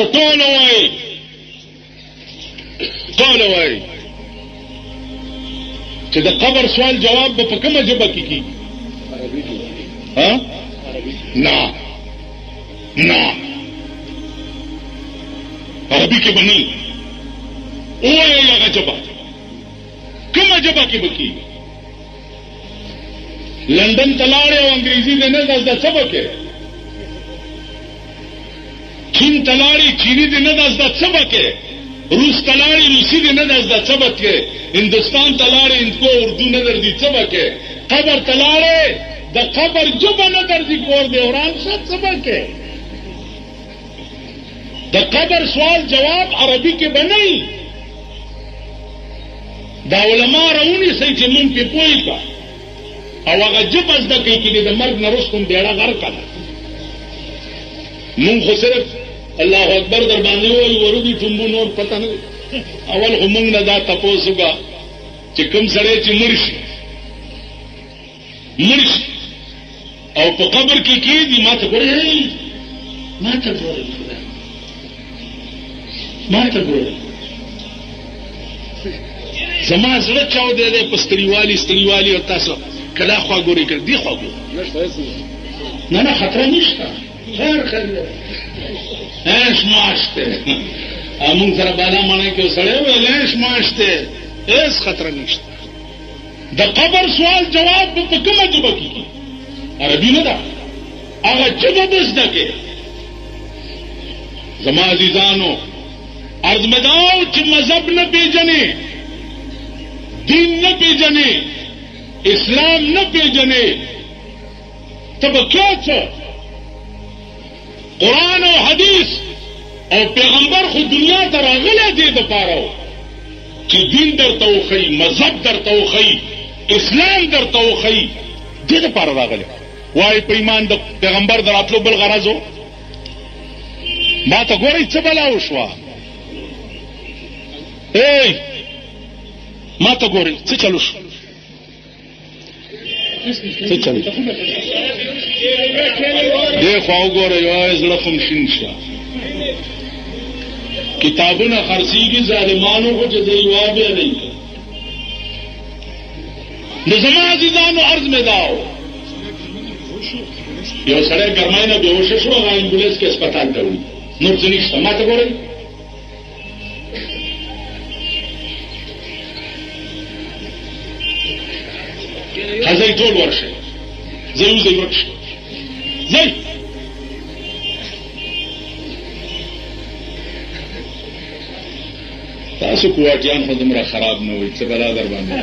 تاسو ټول وایي چې د قبر سوال جواب به په کومه ژبه کې کیږي؟ نه عربي کې به نه وایي هغه ژبه کومه ژبه کې به کیږي؟ لندن ته لاړې او انګریزي دې نه زده څه به کې؟ چین ته لاړې چیني دې نه زده څه به کې؟ روس ته لاړې روسي دې نه زده څه به کې؟ هندوستان ته لاړې هندکو اردو نه درځي څه به کې؟ قبر ته لاړې د قبر ژبه نه درځي کور دې وران شه څه به کې؟ د قبر سوال جواب عربي کې به نه وي. دا علما راونیسئ چې مونږ پې پوه کا او هغه ژبه زده کوي چې د مرګ نه وروسته هم بیړه غرقه ده. مونږ خو صرف الله اکبر در باندې وایي ورودي ټومبو نور پته نه. اول خو مونږ نه دا تپوس وکړه چې کوم سړی چې مړ شي او په قبر کې کېږي ما ته ګورئ زما زړه چاودی دی په ستړیوالي او تاسو کله خوا ګورئ که دې خوا ګورئ نه خطره نشته خیر ایش معاش دی مونږ سره بالا ماڼۍ کې سړی ویل ایش معاش دی هېڅ خطره نشته. د قبر سوال جواب به په کومه ژبه کېږي؟ عربي نه ده هغه ژبه به زده کې. زما عزیزانو عرض مې دا چې مذهب نه پېژنې دین نه پېژنې اسلام نه پېژنې ته به کیا څه؟ قرآن او حدیث او پیغمبر خو دنیا ته راغلی دې دپاره چې دین درته وښیي مذهب درته وښیي اسلام درته وښیي دې دپاره راغلی. وایي په ایمان د پیغمبر د راتلو بل غرض و؟ ما ته ګورئ څه بلا وشوه؟ ما ته ګورئ څه چلو شو؟ څه چلو دې خوا وګورئ وایي زړه خو م شین شه. کتابونه خرڅېږي ظالمانو خو چې د یوه بیا دی. نو زما عزیزانو عرض مې دا و یو سړی ګرمۍ نه بېهوشه شو هغه امبولانس کې هسپتال ته وړي نور څه نشته. ما ته ګورئ ځئ ټول ورشئ ځئ وځئ ورک شئ ځئ تاسو کوواټیان خو دومره خراب نه وئ څه بلا در باندې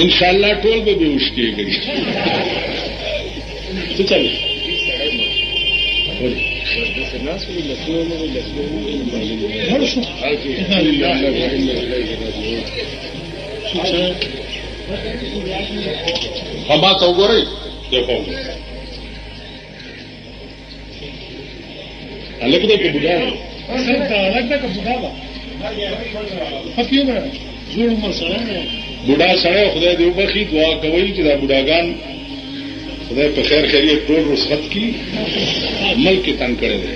انشاءالله ټول به بېهوش کېږئ. څه چلو ما ته وګورئ هلک دی که بوډا دی؟ هلک دی که بوډا ده؟ زوړ عمر سړی دی. بوډا سړی خدای دې وبخي دعا کوئ چې دا بوډاګان خدای په خیر خیریت ټول رخصت کړي. ملک یې تنګ کړی دی.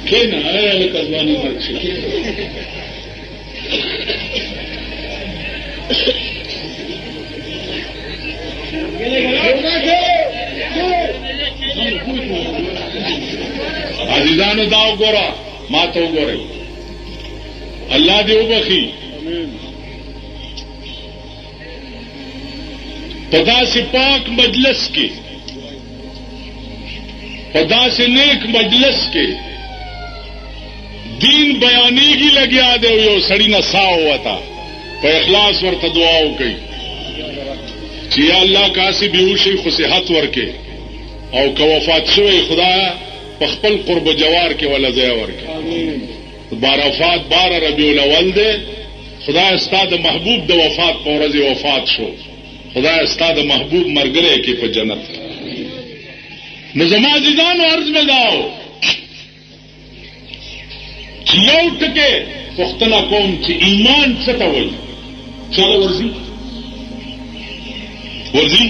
کښېنه هلکه ځواني مرګ شي. عزیزانو دا وګوره ما ته وګورئ الله دې وبخي په داسې پاک مجلس کې په داسې نیک مجلس کې دین بیانېږي لګیا دی یو سړي نه ساه ووته په اخلاص ورته دعا وکړئ چې یا الله کاسې بېهوشئ خو صحت ورکړې او که وفات شوی خدایه په خپل قرب جوار کې وله ځای ورکړي. بارافات باره ربیع الاول دی خدای ستا د محبوب د وفات په ورځې وفات شو خدای ستا د محبوب ملګری کې په جنت. نو زما عزیزانو عرض مې دا و چې یو ټکې پوښتنه کوم چې ایمان څه ته وایي؟ چاله ورځي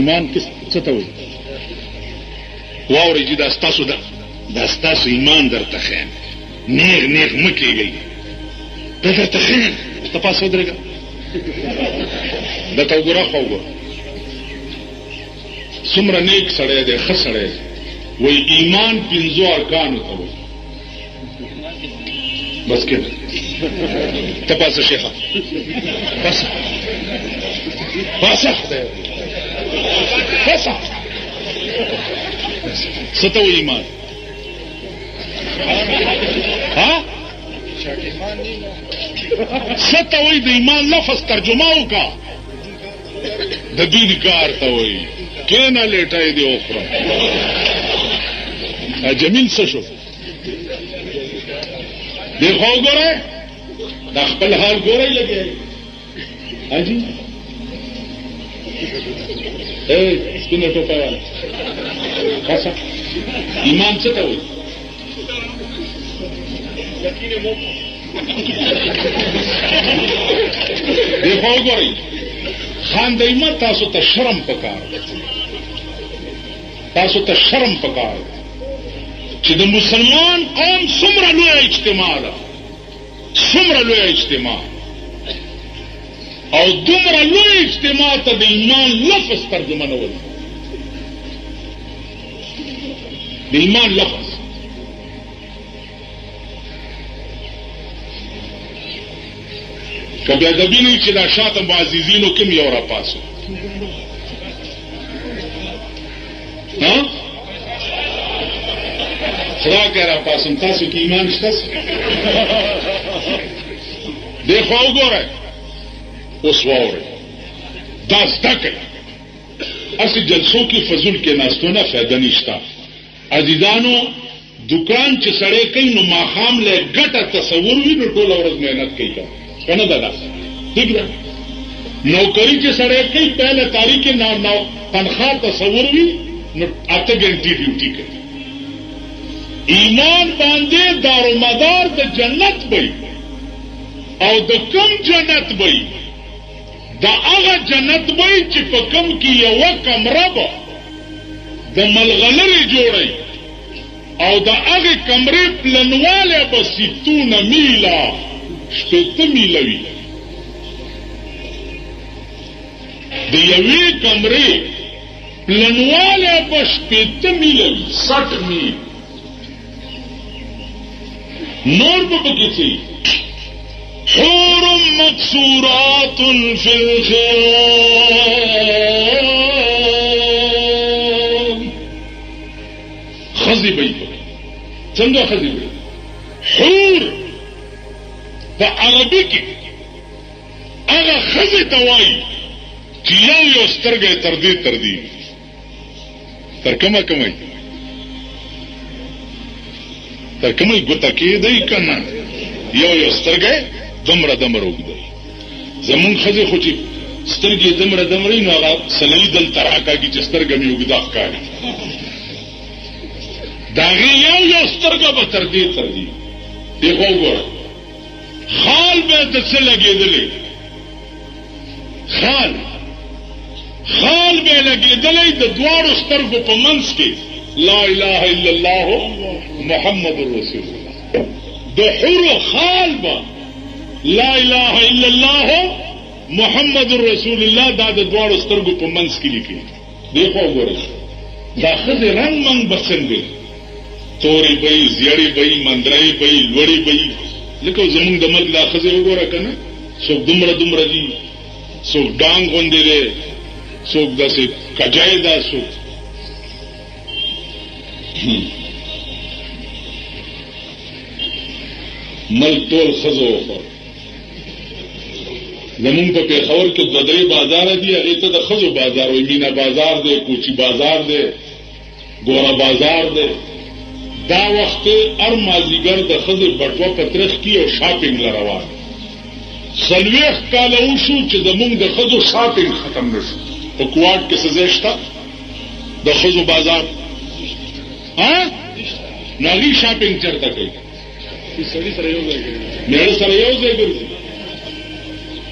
ایمان کس څه ته وایي واورئ چې دا ستاسو ایمان درته خیم نیغ نیغ مه کېږئ دا درته خیم ته پاس ودرېږه درته وګوره خو وګوره څومره نیک سړی دی ښه سړی دی وایي ایمان 5 ارکانو ته وایي بس کېده ته پاسه شیخه پاسه پاسه خدای پاسه څه ته وایي ایمان ها څه ته وایي د ایمان لفظ ترجمه وکړه د دین کار ته وایي کېنه لیټای دې وخوره جمیل څه شو دی خو وګورئ دا خپل حال ګورئ لګئ حاجي سپینه ټوپه والا خاصه ایمان څه ته وایي دی خو وګورئ خاندئ مه تاسو ته شرم پکار تاسو ته شرم پکار چې د مسلمان قوم څومره لویه اجتماع ده څومره لویه اجتماع او دومره لویه اجتماع ته د ایمان لفظ ترجمه نه ولي د ایمان لفظ که بیادبي نه وي چې دا شاته معززینو کوم یو راپاسو خدا که را پاسم تاسو که ایمان شتاست دی خو وګورئ اوس واورئ دا زده کړئ هسې جلسو کې فضول کې ناستونه فایده نشته عزیزانو دکان چې سړی کوي نو ماښام له ګټه تصور وي نو ټوله ورځ محنت کوي که نه ده داسې ټیک ده نوکري چې سړی کوي پهله تاریخ کې تنخواه تصور وي نو 8 ګنټې ډیوټي کوي ایمان باندې دارومدار د جنت بی او د کم جنت بی د هغه جنت بی چې په کم کې یوه کمره به د ملغلرې جوړی او د هغې کمرې پلنوالی به 60 میله 80 میله وي د یوې کمرې پلنوالی به 80 میله وي 60 میل نور په پکې څه حور مقصورات فی الخیام خزی بی پکې څنګه خزی بی حور په عربي کې هغه خزی ته وایي چې یو سترګې تر دې تر کومه تر کومه ګوته کېدی که نه یو سترګی دومره اوږده زمونږ ښځې خو چې سترګې دومره وي نو هغه سلایي دلته راکاږي چې سترګه مې اوږده ښکاري د هغې یو سترګه به تر دې دی خو وګوره خال به د څه لګېدلی خال به لګېدلی د دواړو سترګو په منځ کې لا اله الا الله محمد رسول الله د حور خال به لا اله الا الله محمد رسول الله دا د دواړو سترګو په منځ کې لیکي دی خو وګورئ دا ښځې رنګ منګ به څنګه تورې به یې زیړې به یې مندرۍ به یې لوړې به یې لکه زمونږ د ملک دا ښځې وګوره که نه څوک دومره دي څوک ډانګ غوندې دی څوک داسې کجای ده څوک ملک ټول ښځو وخوړ زمونږ په پېښور کې 2-3 بازاره دي هغې ته د ښځو بازار وایي مینه بازار دی کوچي بازار دی ګوره بازار دی دا وخت هر مازدیګر د ښځې بټوه په ترخ کې او شاپینګ له روان 40 کاله وشو چې زمونږ د ښځو شاپینګ ختم نه شو په کوواټ کې څه ځای شته د ښځو بازار نو هغې شاپینګ چېرته کوي میړه سره یو ځای ګرځي